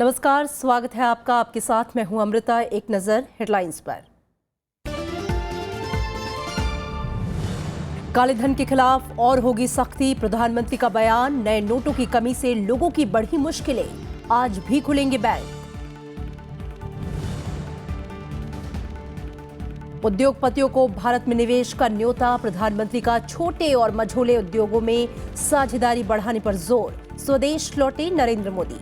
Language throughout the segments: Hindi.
नमस्कार, स्वागत है आपका। आपके साथ मैं हूं अमृता। एक नजर हेडलाइंस पर। काले धन के खिलाफ और होगी सख्ती, प्रधानमंत्री का बयान। नए नोटों की कमी से लोगों की बढ़ी मुश्किलें, आज भी खुलेंगे बैंक। उद्योगपतियों को भारत में निवेश का न्योता, प्रधानमंत्री का छोटे और मझोले उद्योगों में साझेदारी बढ़ाने पर जोर। स्वदेश लौटे नरेंद्र मोदी।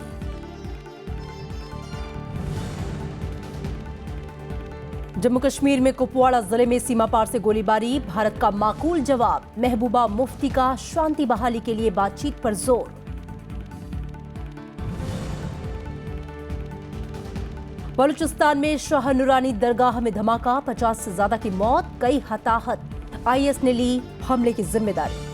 जम्मू कश्मीर में कुपवाड़ा जिले में सीमा पार से गोलीबारी, भारत का माकूल जवाब। महबूबा मुफ्ती का शांति बहाली के लिए बातचीत पर जोर। बलूचिस्तान में शाह नूरानी दरगाह में धमाका, 50 से ज्यादा की मौत, कई हताहत। आईएस ने ली हमले की जिम्मेदारी।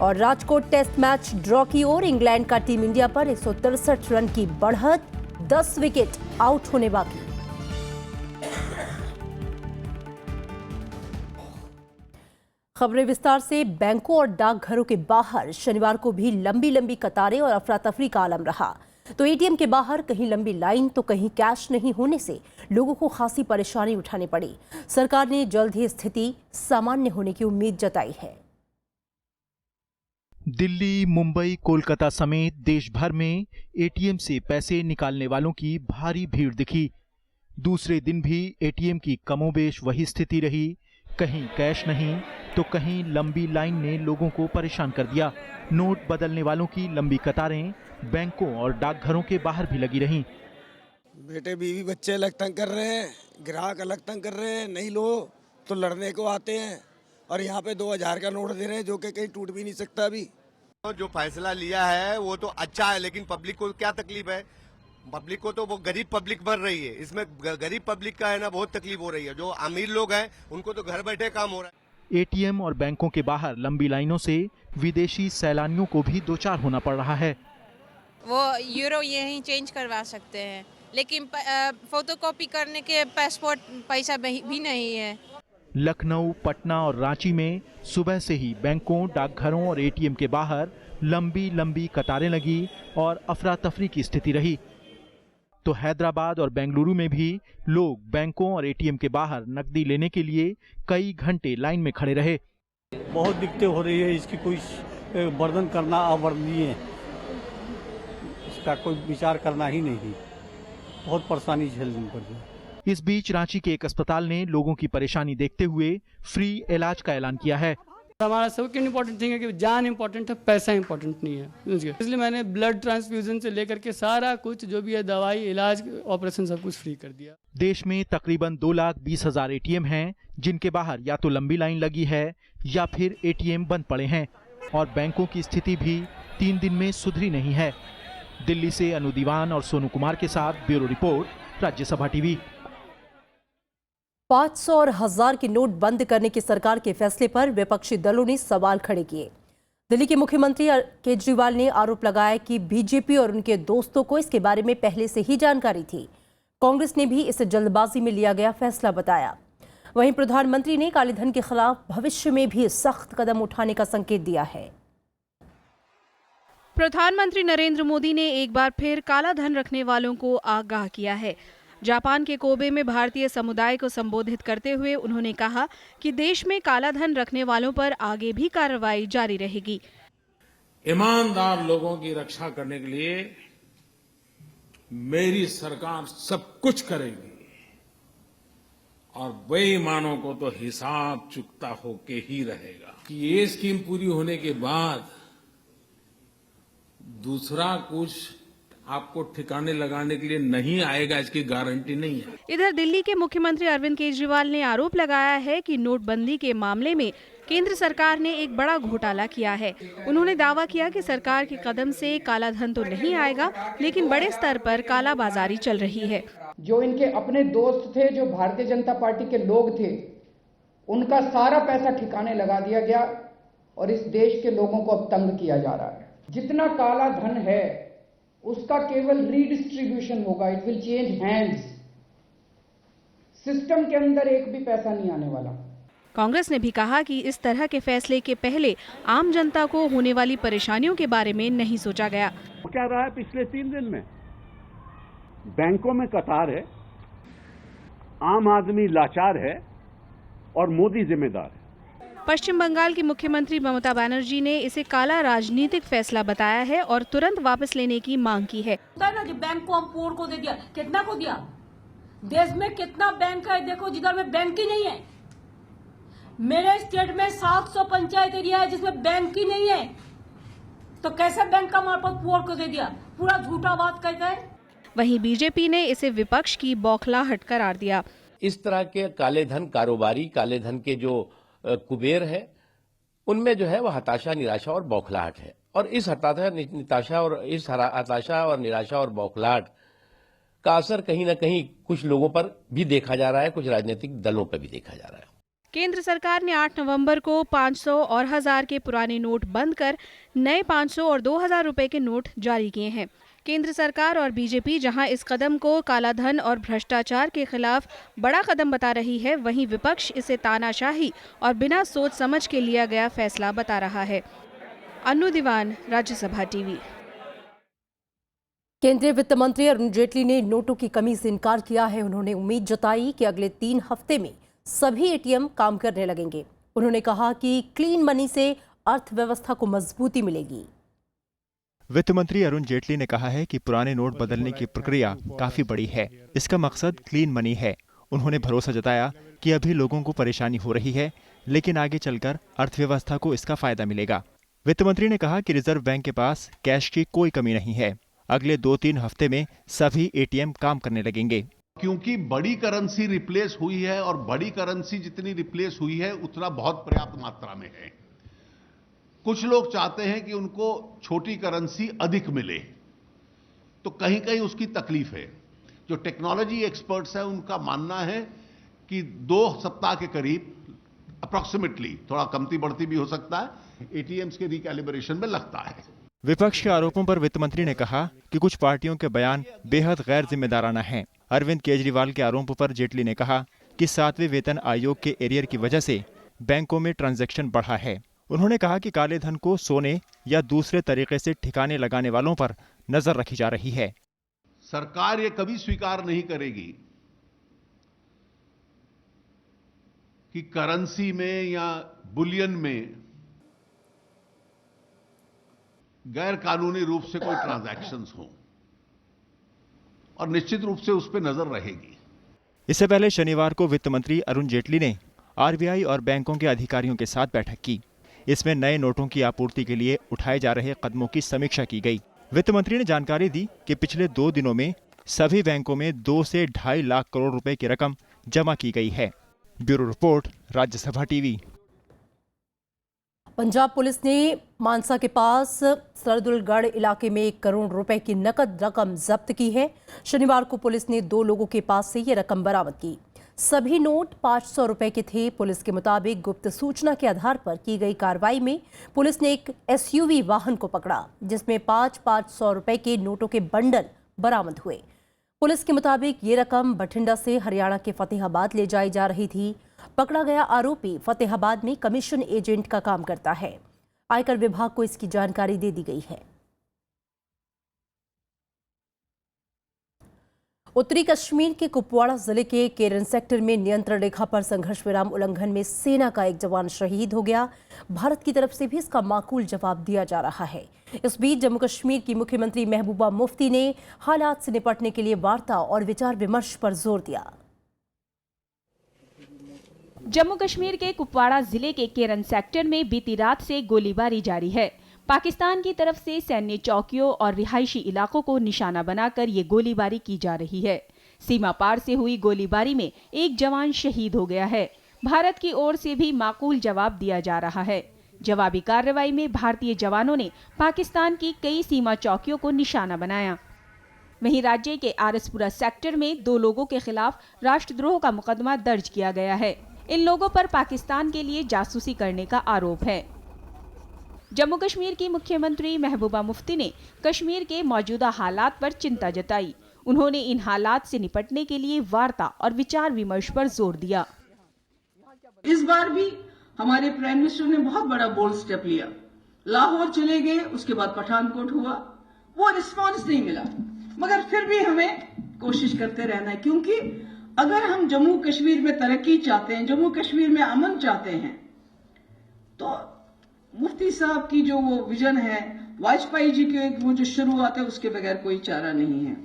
और राजकोट टेस्ट मैच ड्रॉ की ओर, इंग्लैंड का टीम इंडिया पर 163 रन की बढ़त, 10 विकेट आउट होने बाकी। खबरें विस्तार से। बैंकों और डाकघरों के बाहर शनिवार को भी लंबी लंबी कतारें और अफरा तफरी का आलम रहा। तो एटीएम के बाहर कहीं लंबी लाइन तो कहीं कैश नहीं होने से लोगों को खासी परेशानी उठानी पड़ी। सरकार ने जल्द ही स्थिति सामान्य होने की उम्मीद जताई है। दिल्ली, मुंबई, कोलकाता समेत देश भर में एटीएम से पैसे निकालने वालों की भारी भीड़ दिखी। दूसरे दिन भी एटीएम की कमोबेश वही स्थिति रही। कहीं कैश नहीं तो कहीं लंबी लाइन ने लोगों को परेशान कर दिया। नोट बदलने वालों की लंबी कतारें बैंकों और डाकघरों के बाहर भी लगी रहीं। बेटे बीवी बच्चे अलग तंग कर रहे हैं, ग्राहक अलग तंग कर रहे हैं, नहीं लो तो लड़ने को आते हैं। और यहाँ पे 2000 का नोट दे रहे हैं जो कि कहीं टूट भी नहीं सकता। अभी जो फैसला लिया है वो तो अच्छा है, लेकिन पब्लिक को क्या तकलीफ है? पब्लिक को तो वो गरीब पब्लिक मर रही है। इसमें गरीब पब्लिक का है ना बहुत तकलीफ हो रही है। जो अमीर लोग हैं उनको तो घर बैठे काम हो रहा है। एटीएम और बैंकों के बाहर लंबी लाइनों से विदेशी सैलानियों को भी दो चार होना पड़ रहा है। वो यूरो यहीं चेंज करवा सकते हैं, लेकिन फोटोकॉपी करने के पासपोर्ट पैसा भी नहीं है। लखनऊ, पटना और रांची में सुबह से ही बैंकों, डाकघरों और एटीएम के बाहर लंबी लंबी कतारें लगी और अफरा तफरी की स्थिति रही। तो हैदराबाद और बेंगलुरु में भी लोग बैंकों और एटीएम के बाहर नकदी लेने के लिए कई घंटे लाइन में खड़े रहे। बहुत दिक्कतें हो रही है, इसकी कोई वर्णन करना अवर्णनीय है। इसका कोई विचार करना ही नहीं, बहुत परेशानी झेलनी पड़ी। इस बीच रांची के एक अस्पताल ने लोगों की परेशानी देखते हुए फ्री इलाज का ऐलान किया है। हमारा सबसे इम्पोर्टेंट थिंग है कि जान इम्पोर्टेंट है, पैसा इम्पोर्टेंट नहीं है। इसलिए मैंने ब्लड ट्रांसफ्यूजन से लेकर के सारा कुछ जो भी है, दवाई, इलाज, ऑपरेशन, सब कुछ फ्री कर दिया। देश में तकरीबन 2,20,000 एटीएम हैं, जिनके बाहर या तो लंबी लाइन लगी है या फिर एटीएम बंद पड़े हैं। और बैंकों की स्थिति भी 3 दिन में सुधरी नहीं है। दिल्ली से अनु दीवान और सोनू कुमार के साथ ब्यूरो रिपोर्ट, राज्यसभा टीवी। 500 और 1000 के नोट बंद करने की सरकार के फैसले पर विपक्षी दलों ने सवाल खड़े किए। दिल्ली के मुख्यमंत्री केजरीवाल ने आरोप लगाया कि बीजेपी और उनके दोस्तों को इसके बारे में पहले से ही जानकारी थी। कांग्रेस ने भी इसे जल्दबाजी में लिया गया फैसला बताया। वहीं प्रधानमंत्री ने काले धन के खिलाफ भविष्य में भी सख्त कदम उठाने का संकेत दिया है। प्रधानमंत्री नरेंद्र मोदी ने एक बार फिर काला धन रखने वालों को आगाह किया है। जापान के कोबे में भारतीय समुदाय को संबोधित करते हुए उन्होंने कहा कि देश में काला धन रखने वालों पर आगे भी कार्रवाई जारी रहेगी। ईमानदार लोगों की रक्षा करने के लिए मेरी सरकार सब कुछ करेगी और बेईमानों को तो हिसाब चुकता होके ही रहेगा। कि ये स्कीम पूरी होने के बाद दूसरा कुछ आपको ठिकाने लगाने के लिए नहीं आएगा, इसकी गारंटी नहीं है। इधर दिल्ली के मुख्यमंत्री अरविंद केजरीवाल ने आरोप लगाया है कि नोटबंदी के मामले में केंद्र सरकार ने एक बड़ा घोटाला किया है। उन्होंने दावा किया कि सरकार के कदम से काला धन तो नहीं आएगा, लेकिन बड़े स्तर पर काला बाजारी चल रही है। जो इनके अपने दोस्त थे, जो भारतीय जनता पार्टी के लोग थे, उनका सारा पैसा ठिकाने लगा दिया गया और इस देश के लोगों को अब तंग किया जा रहा है। जितना काला धन है उसका केवल रीडिस्ट्रीब्यूशन होगा, it will change hands. System के अंदर एक भी पैसा नहीं आने वाला। कांग्रेस ने भी कहा कि इस तरह के फैसले के पहले आम जनता को होने वाली परेशानियों के बारे में नहीं सोचा गया। क्या रहा है पिछले 3 दिन में? बैंकों में कतार है, आम आदमी लाचार है और मोदी जिम्मेदार है। पश्चिम बंगाल की मुख्यमंत्री ममता बनर्जी ने इसे काला राजनीतिक फैसला बताया है और तुरंत वापस लेने की मांग की है। ना जो बैंक को हम पुअर को दे दिया, कितना को दिया? देश में कितना बैंक है देखो, जिधर में बैंक ही नहीं है। मेरे स्टेट में 700 पंचायत एरिया है जिसमें बैंक ही नहीं है, तो कैसे बैंक का मार्फत पुअर को दे दिया? पूरा झूठा बात कहता है। वहीं बीजेपी ने इसे विपक्ष की बौखलाहट करार दिया। इस तरह के काले धन कारोबारी, काले धन के जो कुबेर है, उनमें जो है वह हताशा, निराशा और बौखलाहट है। और इस हताशा और निराशा और बौखलाहट का असर कहीं न कहीं कुछ लोगों पर भी देखा जा रहा है, कुछ राजनीतिक दलों पर भी देखा जा रहा है। केंद्र सरकार ने 8 नवंबर को 500 और 1000 के पुराने नोट बंद कर नए 500 और 2000 रुपए के नोट जारी किए हैं। केंद्र सरकार और बीजेपी जहां इस कदम को कालाधन और भ्रष्टाचार के खिलाफ बड़ा कदम बता रही है, वहीं विपक्ष इसे तानाशाही और बिना सोच समझ के लिया गया फैसला बता रहा है। अन्नू दीवान, राज्यसभा टीवी। केंद्रीय वित्त मंत्री अरुण जेटली ने नोटों की कमी से इनकार किया है। उन्होंने उम्मीद जताई कि अगले 3 हफ्ते में सभी एटीएम काम करने लगेंगे। उन्होंने कहा कि क्लीन मनी से अर्थव्यवस्था को मजबूती मिलेगी। वित्त मंत्री अरुण जेटली ने कहा है कि पुराने नोट बदलने की प्रक्रिया काफी बड़ी है। इसका मकसद क्लीन मनी है। उन्होंने भरोसा जताया कि अभी लोगों को परेशानी हो रही है, लेकिन आगे चलकर अर्थव्यवस्था को इसका फायदा मिलेगा। वित्त मंत्री ने कहा कि रिजर्व बैंक के पास कैश की कोई कमी नहीं है। अगले 2-3 हफ्ते में सभी एटीएम काम करने लगेंगे। क्योंकि बड़ी करेंसी रिप्लेस हुई है और बड़ी करेंसी जितनी रिप्लेस हुई है उतना बहुत पर्याप्त मात्रा में है। कुछ लोग चाहते हैं कि उनको छोटी करेंसी अधिक मिले, तो कहीं कहीं उसकी तकलीफ है। जो टेक्नोलॉजी एक्सपर्ट्स हैं उनका मानना है कि 2 सप्ताह के करीब अप्रॉक्सीमेटली, थोड़ा कमती बढ़ती भी हो सकता है, एटीएम्स के रिकैलिब्रेशन में लगता है। विपक्ष के आरोपों पर वित्त मंत्री ने कहा कि कुछ पार्टियों के बयान बेहद गैर जिम्मेदाराना हैं। अरविंद केजरीवाल के आरोपों पर जेटली ने कहा कि 7वें वेतन आयोग के एरियर की वजह से बैंकों में ट्रांजैक्शन बढ़ा है। उन्होंने कहा कि काले धन को सोने या दूसरे तरीके से ठिकाने लगाने वालों पर नजर रखी जा रही है। सरकार ये कभी स्वीकार नहीं करेगी कि करेंसी में या बुलियन में गैर कानूनी रूप से कोई ट्रांजैक्शंस हो, और निश्चित रूप से उस पर नजर रहेगी। इससे पहले शनिवार को वित्त मंत्री अरुण जेटली ने आरबीआई और बैंकों के अधिकारियों के साथ बैठक की। इसमें नए नोटों की आपूर्ति के लिए उठाए जा रहे कदमों की समीक्षा की गई। वित्त मंत्री ने जानकारी दी कि पिछले 2 दिनों में सभी बैंकों में 2 से 2.5 लाख करोड़ रुपए की रकम जमा की गई है। Bureau report, Rajya Sabha TV. Punjab police ने मानसा के पास सरदुलगढ़ इलाके में 1 करोड़ रुपए की नकद रकम जब्त की है। शनिवार को पुलिस ने 2 लोगों के पास से ये रकम बरामद की। सभी नोट 500 रुपए के थे। पुलिस के मुताबिक गुप्त सूचना के आधार पर की गई कार्रवाई में पुलिस ने एक एसयूवी वाहन को पकड़ा, जिसमें 500 रुपए के नोटों के बंडल बरामद हुए। पुलिस के मुताबिक ये रकम बठिंडा से हरियाणा के फतेहाबाद ले जाई जा रही थी। पकड़ा गया आरोपी फतेहाबाद में कमीशन एजेंट का काम करता है। आयकर विभाग को इसकी जानकारी दे दी गई है। उत्तरी कश्मीर के कुपवाड़ा जिले के केरन सेक्टर में नियंत्रण रेखा पर संघर्ष विराम उल्लंघन में सेना का एक जवान शहीद हो गया। भारत की तरफ से भी इसका माकूल जवाब दिया जा रहा है। इस बीच जम्मू कश्मीर की मुख्यमंत्री महबूबा मुफ्ती ने हालात से निपटने के लिए वार्ता और विचार विमर्श पर जोर दिया। जम्मू कश्मीर के कुपवाड़ा जिले के केरन सेक्टर में बीती रात से गोलीबारी जारी है। पाकिस्तान की तरफ से सैन्य चौकियों और रिहायशी इलाकों को निशाना बनाकर ये गोलीबारी की जा रही है। सीमा पार से हुई गोलीबारी में एक जवान शहीद हो गया है। भारत की ओर से भी माकूल जवाब दिया जा रहा है। जवाबी कार्रवाई में भारतीय जवानों ने पाकिस्तान की कई सीमा चौकियों को निशाना बनाया। वहीं राज्य के आरसपुरा सेक्टर में 2 लोगों के खिलाफ राष्ट्रद्रोह का मुकदमा दर्ज किया गया है। इन लोगों पर पाकिस्तान के लिए जासूसी करने का आरोप है। जम्मू कश्मीर की मुख्यमंत्री महबूबा मुफ्ती ने कश्मीर के मौजूदा हालात पर चिंता जताई। उन्होंने इन हालात से निपटने के लिए वार्ता और विचार विमर्श पर जोर दिया। इस बार भी हमारे प्राइम मिनिस्टर ने बहुत बड़ा बोल्ड स्टेप लिया। लाहौर चले गए, उसके बाद पठानकोट हुआ, वो रिस्पांस नहीं मिला, मगर फिर भी हमें कोशिश करते रहना है, क्योंकि अगर हम जम्मू कश्मीर में तरक्की चाहते हैं, जम्मू कश्मीर में अमन चाहते हैं, तो मुफ्ती साहब की जो वो विजन है, वाजपेयी जी की वो जो शुरुआत है, उसके बगैर कोई चारा नहीं है।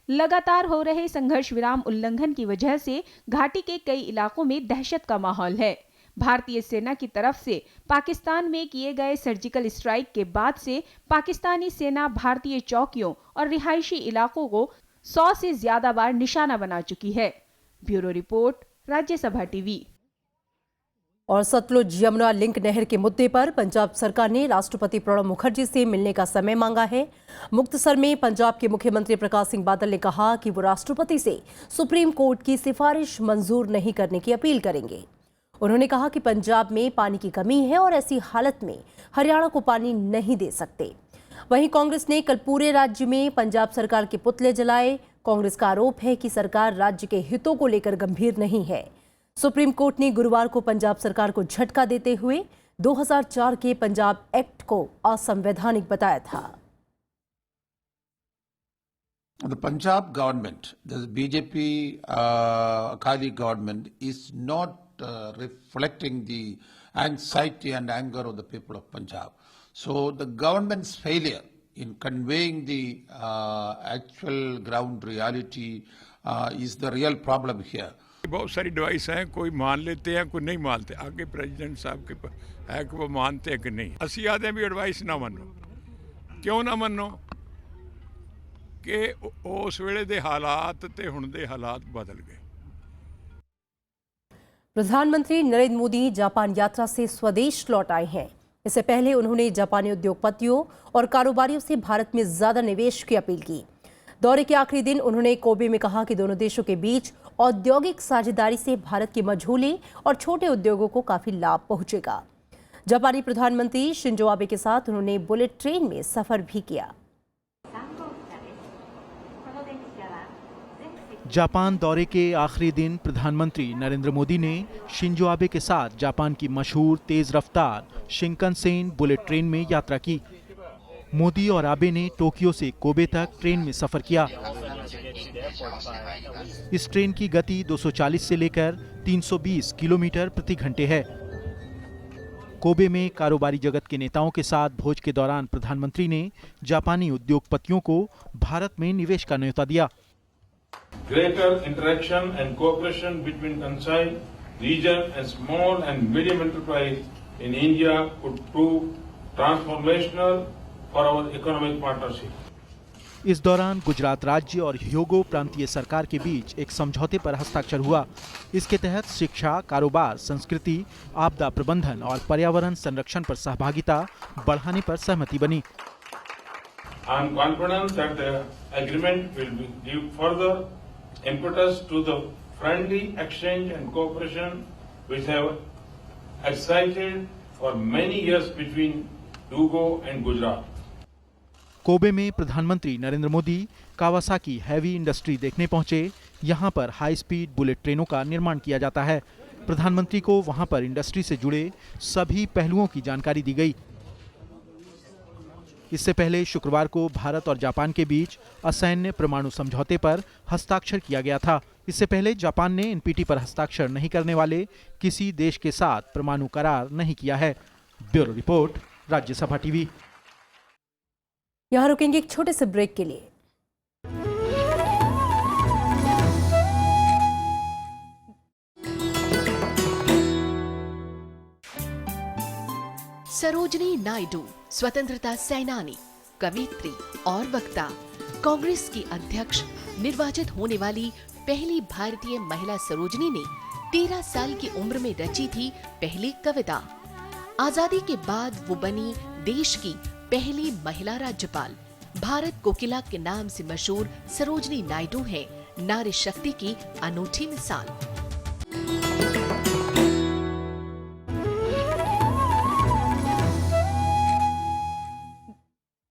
लगातार हो रहे संघर्ष विराम उल्लंघन की वजह से घाटी के कई इलाकों में दहशत का माहौल है। भारतीय सेना की तरफ से पाकिस्तान में किए गए सर्जिकल स्ट्राइक के बाद से पाकिस्तानी सेना भारतीय चौकियों और रिहायशी इलाकों को 100 से ज्यादा बार निशाना बना चुकी है। Bureau report, Rajya Sabha TV. और सतलुज यमुना लिंक नहर के मुद्दे पर पंजाब सरकार ने राष्ट्रपति प्रणब मुखर्जी से मिलने का समय मांगा है। मुक्तसर में पंजाब के मुख्यमंत्री प्रकाश सिंह बादल ने कहा कि वो राष्ट्रपति से सुप्रीम कोर्ट की सिफारिश मंजूर नहीं करने की अपील करेंगे। उन्होंने कहा कि पंजाब में पानी की कमी है और ऐसी हालत में हरियाणा को पानी नहीं दे सकते। वहीं कांग्रेस ने कल पूरे राज्य में पंजाब सरकार के पुतले जलाए। कांग्रेस का आरोप है कि सरकार राज्य के हितों को लेकर गंभीर नहीं है। सुप्रीम कोर्ट ने गुरुवार को पंजाब सरकार को झटका देते हुए 2004 के पंजाब एक्ट को असंवैधानिक बताया था। The Punjab government, the BJP Akali government, is not reflecting the anxiety and anger of the people of Punjab. So the government's failure in conveying the actual ground reality is the real problem here. बहुत सारी डिवाइस हैं, कोई मान लेते हैं, कोई नहीं मानते। आगे प्रेसिडेंट साहब के है कि वो मानते हैं कि नहीं। ਅਸੀਂ ਆਦੇ ਵੀ ਐਡਵਾਈਸ ਨਾ ਮੰਨੋ। ਕਿਉਂ ਨਾ ਮੰਨੋ? ਕਿ ਉਸ ਵੇਲੇ ਦੇ ਹਾਲਾਤ ਤੇ ਹੁਣ ਦੇ ਹਾਲਾਤ ਬਦਲ गए। प्रधानमंत्री नरेंद्र मोदी जापान यात्रा से स्वदेश लौट आए हैं। इससे पहले उन्होंने जापानी उद्योगपतियों और कारोबारियों से भारत में ज्यादा निवेश की अपील की। दौरे के आखिरी दिन उन्होंने कोबे में कहा कि दोनों देशों के बीच औद्योगिक साझेदारी से भारत के मझोले और छोटे उद्योगों को काफी लाभ पहुंचेगा। जापानी प्रधानमंत्री शिंजो आबे के साथ उन्होंने बुलेट ट्रेन में सफर भी किया। जापान दौरे के आखिरी दिन प्रधानमंत्री नरेंद्र मोदी ने शिंजो आबे के साथ जापान की मशहूर तेज रफ्तार शिंकनसेन बुलेट ट्रेन में यात्रा की। मोदी और आबे ने टोक्यो से कोबे तक ट्रेन में सफर किया। इस ट्रेन की गति 240 से लेकर 320 किलोमीटर प्रति घंटे है। कोबे में कारोबारी जगत के नेताओं के साथ भोज के दौरान प्रधानमंत्री ने जापानी उद्योगपतियों को भारत में निवेश का न्योता दिया। Greater interaction and cooperation between Kansai region and small and medium enterprise in India could prove transformational for our economic partnership. इस दौरान गुजरात राज्य और ह्योगो प्रांतीय सरकार के बीच एक समझौते पर हस्ताक्षर हुआ। इसके तहत शिक्षा, कारोबार, संस्कृति, आपदा प्रबंधन और पर्यावरण संरक्षण पर सहभागिता बढ़ाने पर सहमति बनी। I am confident that the agreement will give further impetus to the friendly exchange and cooperation which have excited for many years between Hyogo and Gujarat. Kobe में प्रधानमंत्री Narendra Modi Kawasaki heavy industry देखने पहुंचे। यहां पर हाई स्पीड बुलेट ट्रेनों का निर्माण किया जाता है। प्रधानमंत्री को वहां पर इंडस्ट्री से जुड़े सभी पहलुओं की जानकारी दी गई। इससे पहले शुक्रवार को भारत और जापान के बीच असैन्य परमाणु समझौते पर हस्ताक्षर किया गया था। इससे पहले जापान ने एनपीटी पर हस्ताक्षर नहीं करने वाले किसी देश के साथ परमाणु करार नहीं किया है। Bureau report, Rajya Sabha TV. यहां रुकेंगे एक छोटे से ब्रेक के लिए। सरोजनी नायडू स्वतंत्रता सेनानी, कवयित्री और वक्ता, कांग्रेस की अध्यक्ष निर्वाचित होने वाली पहली भारतीय महिला सरोजनी ने 13 साल की उम्र में रची थी पहली कविता। आजादी के बाद वो बनी देश की पहली महिला राज्यपाल। भारत कोकिला के नाम से मशहूर सरोजनी नायडू है नारी शक्ति की अनूठी मिसाल।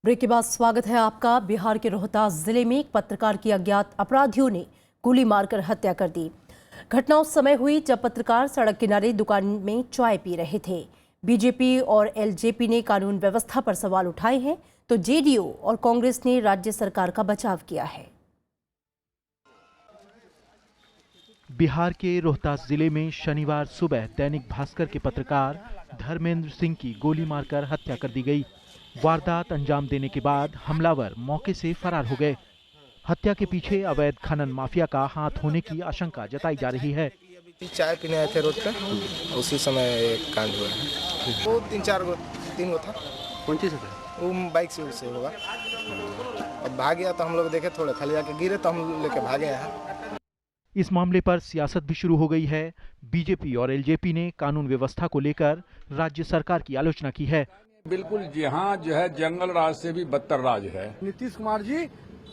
ब्रेक के बाद स्वागत है आपका। बिहार के रोहतास जिले में एक पत्रकार की अज्ञात अपराधियों ने गोली मारकर हत्या कर दी। घटना उस समय हुई जब पत्रकार सड़क किनारे दुकान में चाय पी रहे थे। बीजेपी और एलजेपी ने कानून व्यवस्था पर सवाल उठाए हैं, तो जेडीयू और कांग्रेस ने राज्य सरकार का बचाव किया है। बिहार के रोहतास जिले में शनिवार सुबह दैनिक भास्कर के पत्रकार धर्मेंद्र सिंह की गोली मारकर हत्या कर दी गई। वारदात अंजाम देने के बाद हमलावर मौके से फरार हो गए। हत्या के पीछे अवैध खनन माफिया का हाथ होने की आशंका जताई जा रही है। चाय पीने आए थे रोड पे, उसी समय एक कांड हुआ है। वो तीन गो था। कौन चीज था? वो बाइक से होगा। अब भाग गया तो हम लोग देखे, थोड़े खाली आके गिरे तो हम लेके भागे यहाँ। इस मामले पर सियासत भी शुरू हो गई है। बीजेपी और एलजेपी ने कानून व्यवस्था को लेकर राज्य सरकार की आलोचना की है। बिल्कुल, यहाँ जो है जंगल राज से भी बदतर राज है। नीतीश कुमार जी,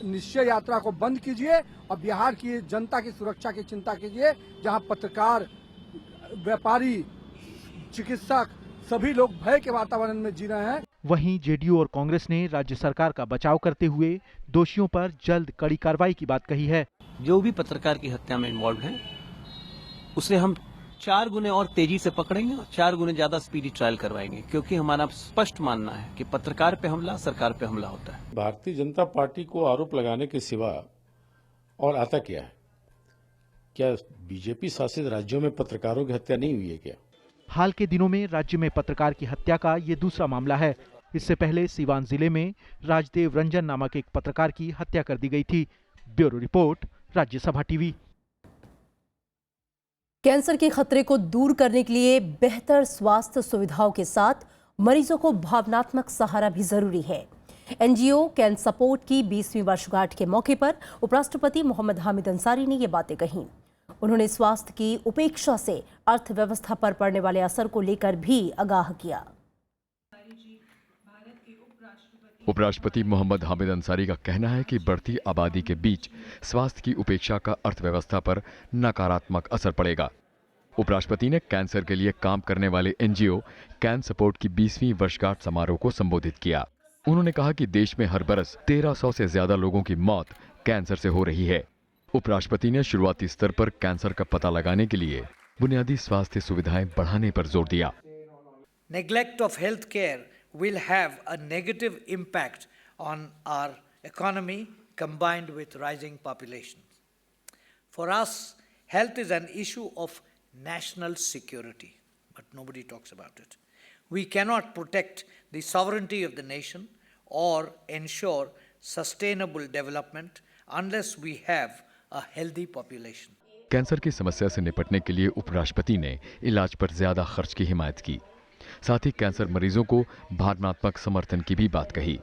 निश्चय यात्रा को बंद कीजिए और बिहार की जनता की सुरक्षा की चिंता कीजिए, जहां पत्रकार, व्यापारी, चिकित्सक सभी लोग भय के वातावरण में जी रहे हैं। वहीं जेडीयू और कांग्रेस ने राज्य सरकार का बचाव करते हुए दोषियों पर जल्द कड़ी कार्रवाई की बात कही है। जो भी पत्रकार की हत्या में इन्वॉल्व है, उसे हम 4 गुने और तेजी से पकड़ेंगे और 4 गुने ज्यादा स्पीडी ट्रायल करवाएंगे, क्योंकि हमारा स्पष्ट मानना है कि पत्रकार पे हमला सरकार पे हमला होता है। भारतीय जनता पार्टी को आरोप लगाने के सिवा और आता क्या है? क्या बीजेपी शासित राज्यों में पत्रकारों की हत्या नहीं हुई है क्या? हाल के दिनों में राज्य में पत्रकार की हत्या का ये दूसरा मामला है। इससे पहले सीवान जिले में राजदेव रंजन नामक एक पत्रकार की हत्या कर दी गई थी। Bureau report, Rajya Sabha TV. Cancer के खतरे को दूर करने के लिए बेहतर स्वास्थ्य सुविधाओं के साथ मरीजों को भावनात्मक सहारा भी जरूरी है। एनजीओ कैन सपोर्ट की 20वीं वर्षगांठ के मौके पर उपराष्ट्रपति मोहम्मद हामिद अंसारी ने ये बातें कहीं। उन्होंने स्वास्थ्य की उपेक्षा से अर्थव्यवस्था पर पड़ने वाले असर को लेकर भी आगाह किया। उपराष्ट्रपति मोहम्मद हामिद अंसारी का कहना है कि बढ़ती आबादी के बीच स्वास्थ्य की उपेक्षा का अर्थव्यवस्था पर नकारात्मक असर पड़ेगा। उपराष्ट्रपति ने कैंसर के लिए काम करने वाले एनजीओ कैन सपोर्ट की 20वीं वर्षगांठ समारोह को संबोधित किया। उन्होंने कहा कि देश में हर बरस 1300 से ज्यादा लोगों की मौत कैंसर से हो रही है। उपराष्ट्रपति ने शुरुआती स्तर पर कैंसर का पता लगाने के लिए बुनियादी स्वास्थ्य सुविधाएं बढ़ाने पर जोर दिया। Neglect of health care will have a negative impact on our economy combined with rising population. For us, health is an issue of national security, but nobody talks about it. We cannot protect the sovereignty of the nation or ensure sustainable development unless we have a healthy population. Cancer की समस्या से निपटने के लिए उपराष्ट्रपति ने इलाज पर ज्यादा खर्च की हिमायत की। साथ ही कैंसर मरीजों को भावनात्मक समर्थन की भी बात कही।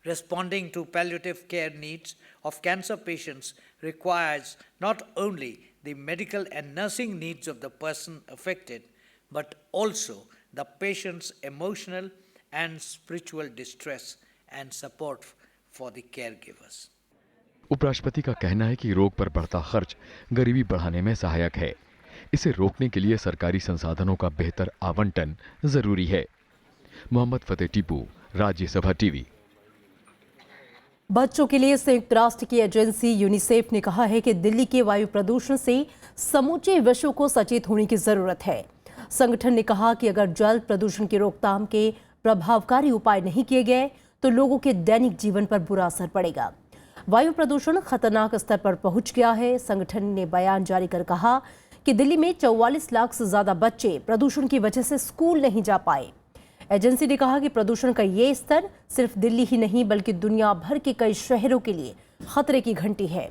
Responding to palliative care needs of cancer patients requires not only the medical and nursing needs of the person affected, but also the patient's emotional and spiritual distress and support for the caregivers. उपराष्ट्रपति का कहना है कि रोग पर बढ़ता खर्च गरीबी बढ़ाने में सहायक है। इसे रोकने के लिए सरकारी संसाधनों का बेहतर आवंटन जरूरी है। मोहम्मद फतेह टीपू, राज्यसभा टीवी। बच्चों के लिए संयुक्त राष्ट्र की एजेंसी यूनिसेफ ने कहा है कि दिल्ली के वायु प्रदूषण से समूचे विश्व को सचेत होने की जरूरत है। संगठन ने कहा कि अगर जल प्रदूषण की रोकथाम के प्रभावकारी उपाय नहीं किए गए तो लोगों के दैनिक जीवन पर बुरा असर पड़ेगा। वायु प्रदूषण खतरनाक स्तर पर पहुंच गया है। संगठन ने बयान जारी कर कहा कि दिल्ली में 44 लाख से ज्यादा बच्चे प्रदूषण की वजह से स्कूल नहीं जा पाए। एजेंसी ने कहा कि प्रदूषण का ये स्तर सिर्फ दिल्ली ही नहीं बल्कि दुनिया भर के कई शहरों के लिए खतरे की घंटी है।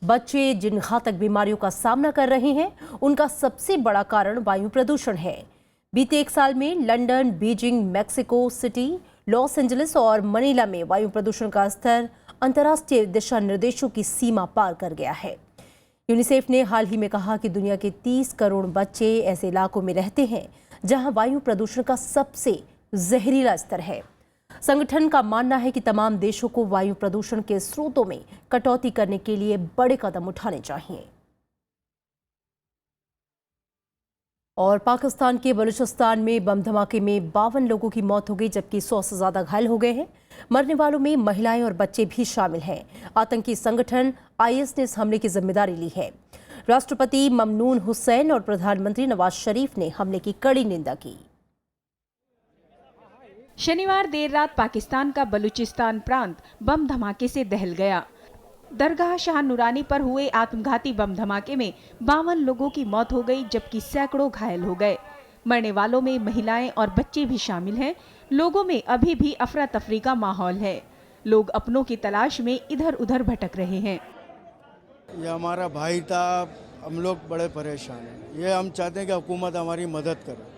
बच्चे जिन घातक बीमारियों का सामना कर रहे हैं उनका सबसे बड़ा कारण वायु प्रदूषण है। बीते एक साल में London, Beijing, Mexico city, Los Angeles और मनीला में वायु प्रदूषण का स्तर अंतर्राष्ट्रीय दिशा निर्देशों की सीमा पार कर गया है। यूनिसेफ ने हाल ही में कहा कि दुनिया के 30 करोड़ बच्चे ऐसे इलाकों में रहते हैं जहां वायु प्रदूषण का सबसे जहरीला स्तर है। संगठन का मानना है कि तमाम देशों को वायु प्रदूषण के स्रोतों में कटौती करने के लिए बड़े कदम उठाने चाहिए। और पाकिस्तान के बलूचिस्तान में बम धमाके में 52 लोगों की मौत हो गई जबकि 100 से ज्यादा घायल हो गए हैं। मरने वालों में महिलाएं और बच्चे भी शामिल हैं। आतंकी संगठन आईएस ने इस हमले की जिम्मेदारी ली है। राष्ट्रपति ममनून हुसैन और प्रधानमंत्री नवाज शरीफ ने हमले की कड़ी निंदा की। शनिवार देर रात पाकिस्तान का बलूचिस्तान प्रांत बम धमाके से दहल गया। दरगाह शाह नूरानी पर हुए आत्मघाती बम धमाके में 52 लोगों की मौत हो गई, जबकि सैकड़ों घायल हो गए। मरने वालों में महिलाएं और बच्चे भी शामिल हैं। लोगों में अभी भी अफरा तफरी का माहौल है। लोग अपनों की तलाश में इधर उधर भटक रहे हैं। ये हमारा भाई था, हम लोग बड़े परेशान हैं। ये हम चाहते हैं कि हुकूमत हमारी मदद करे।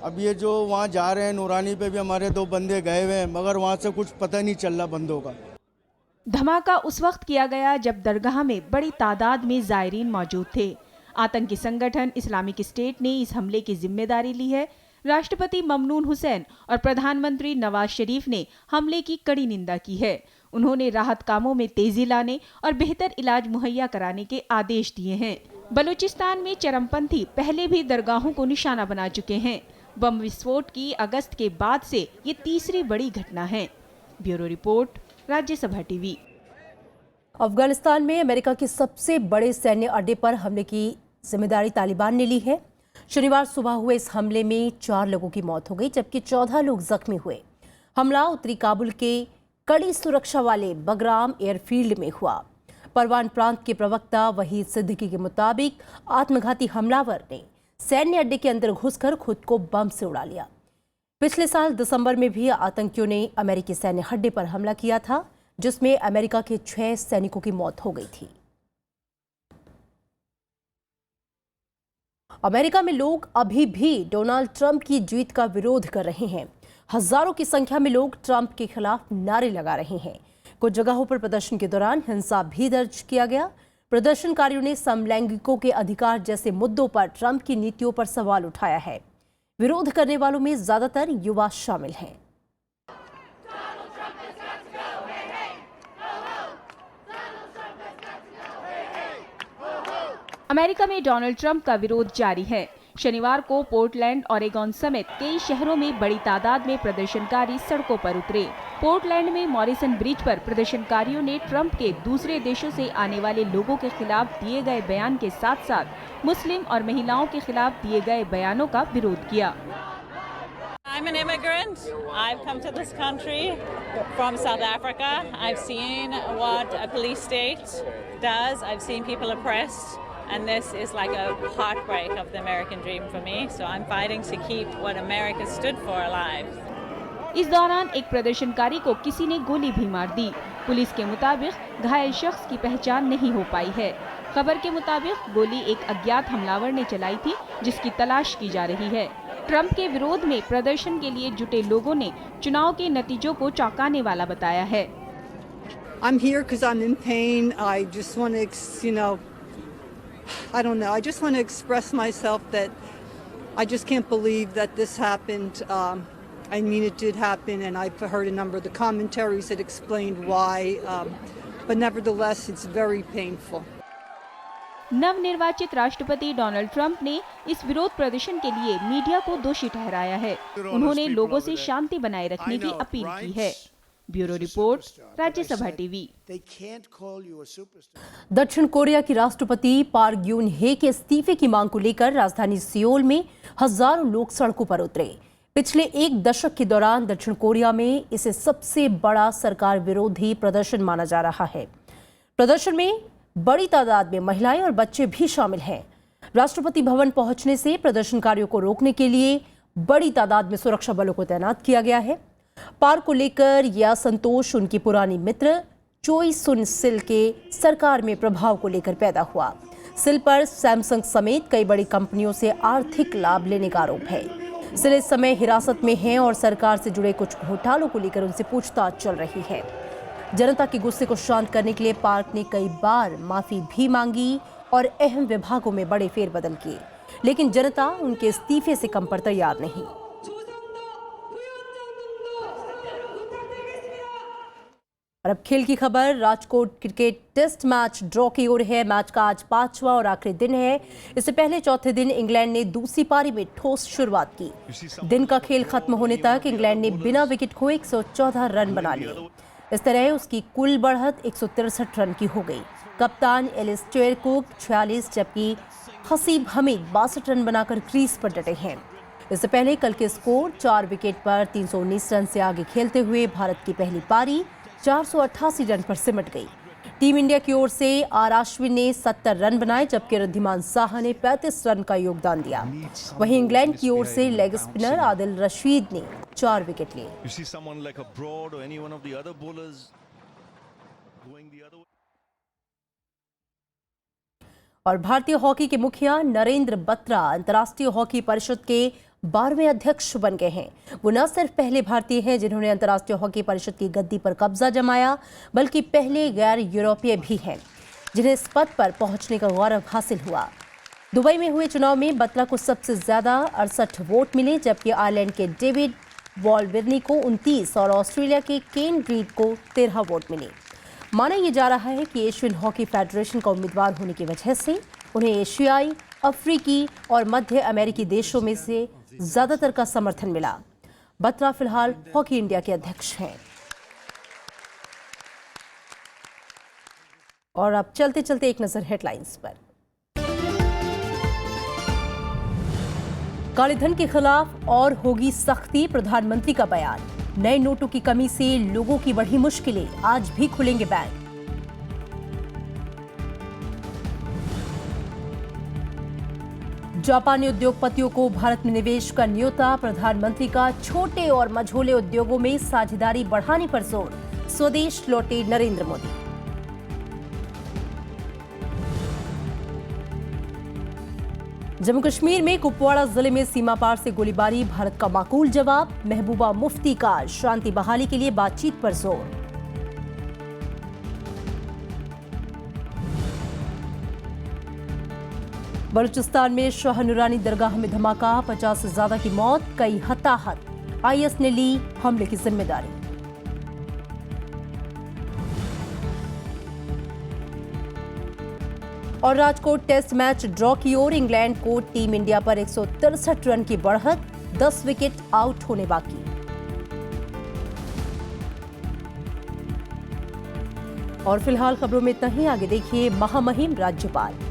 अब ये जो वहाँ जा रहे हैं नूरानी पे भी हमारे 2 बंदे गए हुए हैं, मगर वहाँ से कुछ पता नहीं चल रहा बंदों का। धमाका उस वक्त किया गया जब दरगाह में बड़ी तादाद में जायरीन मौजूद थे। आतंकी संगठन इस्लामिक स्टेट ने इस हमले की जिम्मेदारी ली है। राष्ट्रपति ममनून हुसैन और प्रधानमंत्री नवाज शरीफ ने हमले की कड़ी निंदा की है। उन्होंने राहत कामों में तेजी लाने और बेहतर इलाज मुहैया कराने के आदेश दिए हैं। बलूचिस्तान में चरमपंथी पहले भी दरगाहों को निशाना बना चुके हैं। बम विस्फोट की अगस्त के बाद से ये तीसरी बड़ी घटना है। Bureau report, Rajya Sabha TV. Afghanistan में अमेरिका के सबसे बड़े सैन्य अड्डे पर हमले की जिम्मेदारी तालिबान ने ली है। शनिवार सुबह हुए इस हमले में 4 लोगों की मौत हो गई, जबकि 14 लोग जख्मी हुए। हमला उत्तरी काबुल के कड़ी सुरक्षा वाले बगराम एयरफील्ड में हुआ। परवान प्रांत के प्रवक्ता वहीद सिद्दीकी के मुताबिक आत्मघाती हमलावर ने सैन्य अड्डे के अंदर घुसकर खुद को बम से उड़ा लिया। पिछले साल दिसंबर में भी आतंकियों ने अमेरिकी सैन्य अड्डे पर हमला किया था, जिसमें अमेरिका के 6 सैनिकों की मौत हो गई थी। अमेरिका में लोग अभी भी डोनाल्ड ट्रंप की जीत का विरोध कर रहे हैं। हजारों की संख्या में लोग ट्रंप के खिलाफ नारे लगा रहे हैं। कुछ जगहों पर प्रदर्शन के दौरान हिंसा भी दर्ज किया गया। प्रदर्शनकारियों ने समलैंगिकों के अधिकार जैसे मुद्दों पर ट्रंप की नीतियों पर सवाल उठाया है। विरोध करने वालों में ज्यादातर युवा शामिल हैं। अमेरिका में डोनाल्ड ट्रंप का विरोध जारी है। शनिवार को पोर्टलैंड, ओरेगॉन समेत कई शहरों में बड़ी तादाद में प्रदर्शनकारी सड़कों पर उतरे। पोर्टलैंड में मॉरिसन ब्रिज पर प्रदर्शनकारियों ने ट्रंप के दूसरे देशों से आने वाले लोगों के खिलाफ दिए गए बयान के साथ साथ मुस्लिम और महिलाओं के खिलाफ दिए गए बयानों का विरोध किया। I'm an immigrant. I've come to this country from South Africa. I've seen what a police state does. I've seen people oppressed. And this is like a heartbreak of the American dream for me. So I'm fighting to keep what America stood for alive. इस दौरान एक प्रदर्शनकारी को किसी ने गोली भी मार दी। पुलिस के मुताबिक घायल शख्स की पहचान नहीं हो पाई है। खबर के मुताबिक गोली एक अज्ञात हमलावर ने चलाई थी, जिसकी तलाश की जा रही है। ट्रंप के विरोध में प्रदर्शन के लिए जुटे लोगों ने चुनाव के नतीजों को चौंकाने वाला बताया है। I'm here because I'm in pain. I just want to, I don't know. I just want to express myself that I just can't believe that this happened. I mean, it did happen, and I've heard a number of the commentaries that explained why. But nevertheless, it's very painful. नवनिर्वाचित राष्ट्रपति डोनाल्ड ट्रंप ने इस विरोध प्रदर्शन के लिए मीडिया को दोषी ठहराया है। उन्होंने लोगों से शांति बनाए रखने की अपील की है। Bureau report, Rajya Sabha TV. दक्षिण कोरिया की राष्ट्रपति पार्क ग्यून हे के इस्तीफे की मांग को लेकर राजधानी सियोल में हजारों लोग सड़कों पर उतरे। पिछले 1 दशक के दौरान दक्षिण कोरिया में इसे सबसे बड़ा सरकार विरोधी प्रदर्शन माना जा रहा है। प्रदर्शन में बड़ी तादाद में महिलाएं और बच्चे भी शामिल हैं। राष्ट्रपति भवन पहुंचने से प्रदर्शनकारियों को रोकने के लिए बड़ी तादाद में सुरक्षा बलों को तैनात किया गया है। पार्क को लेकर यह असंतोष उनकी पुरानी मित्र चोई सुन सिल के सरकार में प्रभाव को लेकर पैदा हुआ। सिल पर सैमसंग समेत कई बड़ी कंपनियों से आर्थिक लाभ लेने का आरोप है। सिल इस समय हिरासत में हैं और सरकार से जुड़े कुछ घोटालों को लेकर उनसे पूछताछ चल रही है। जनता के गुस्से को शांत करने के लिए पार्क ने कई बार माफी भी मांगी और अहम विभागों में बड़े फेरबदल किए, लेकिन जनता उनके इस्तीफे से कम पर तैयार नहीं। और अब खेल की खबर। Rajkot cricket test match draw की ओर है। मैच का आज 5वां और आखिरी दिन है। इससे पहले चौथे दिन इंग्लैंड ने दूसरी पारी में ठोस शुरुआत की। दिन का खेल खत्म होने तक इंग्लैंड ने बिना विकेट खोए 114 रन बना लिए। इस तरह उसकी कुल बढ़त 163 रन की हो गई। कप्तान एलिस्टेयर कुक 46 जबकि हसीब हमीद 62 रन बनाकर क्रीज पर डटे हैं। इससे पहले कल के स्कोर 4 विकेट पर 319 रन से आगे खेलते हुए भारत की पहली पारी 488 रन पर सिमट गई। टीम इंडिया की ओर से आर अश्विन ने 70 रन बनाए जबकि रिद्धिमान साहा ने 35 रन का योगदान दिया। वहीं इंग्लैंड की ओर से लेग स्पिनर आदिल रशीद ने 4 विकेट लिए। और भारतीय हॉकी के मुखिया नरेंद्र बत्रा अंतर्राष्ट्रीय हॉकी परिषद के 12वें अध्यक्ष बन गए हैं। वो न सिर्फ पहले भारतीय हैं जिन्होंने अंतर्राष्ट्रीय हॉकी परिषद की गद्दी पर कब्जा जमाया, बल्कि पहले गैर यूरोपीय भी हैं जिन्हें इस पद पर पहुंचने का गौरव हासिल हुआ। दुबई में हुए चुनाव में बत्रा को सबसे ज्यादा 68 वोट मिले जबकि आयरलैंड के डेविड वॉलविर्नी को 29 और ऑस्ट्रेलिया के केन रीड को 13 वोट मिले। माना यह जा रहा है कि एशियन हॉकी फेडरेशन का उम्मीदवार होने की वजह से उन्हें एशियाई, अफ्रीकी और मध्य अमेरिकी देशों में से ज्यादातर का समर्थन मिला। बत्रा फिलहाल हॉकी इंडिया के अध्यक्ष हैं। और अब चलते चलते एक नजर हेडलाइंस पर। काले धन के खिलाफ और होगी सख्ती, प्रधानमंत्री का बयान। नए नोटों की कमी से लोगों की बढ़ी मुश्किलें, आज भी खुलेंगे बैंक। जापानी उद्योगपतियों को भारत में निवेश का न्योता, प्रधानमंत्री का छोटे और मझोले उद्योगों में साझेदारी बढ़ाने पर जोर, स्वदेश लौटे नरेंद्र मोदी। जम्मू कश्मीर में कुपवाड़ा जिले में सीमा पार से गोलीबारी, भारत का माकूल जवाब, महबूबा मुफ्ती का शांति बहाली के लिए बातचीत पर जोर। बलूचिस्तान में शाह नूरानी दरगाह में धमाका, 50 से ज्यादा की मौत, कई हताहत, आईएस ने ली हमले की जिम्मेदारी। और राजकोट टेस्ट मैच ड्रॉ की ओर, इंग्लैंड को टीम इंडिया पर 163 रन की बढ़त, 10 विकेट आउट होने बाकी। और फिलहाल खबरों में इतना ही, आगे देखिए महामहिम राज्यपाल।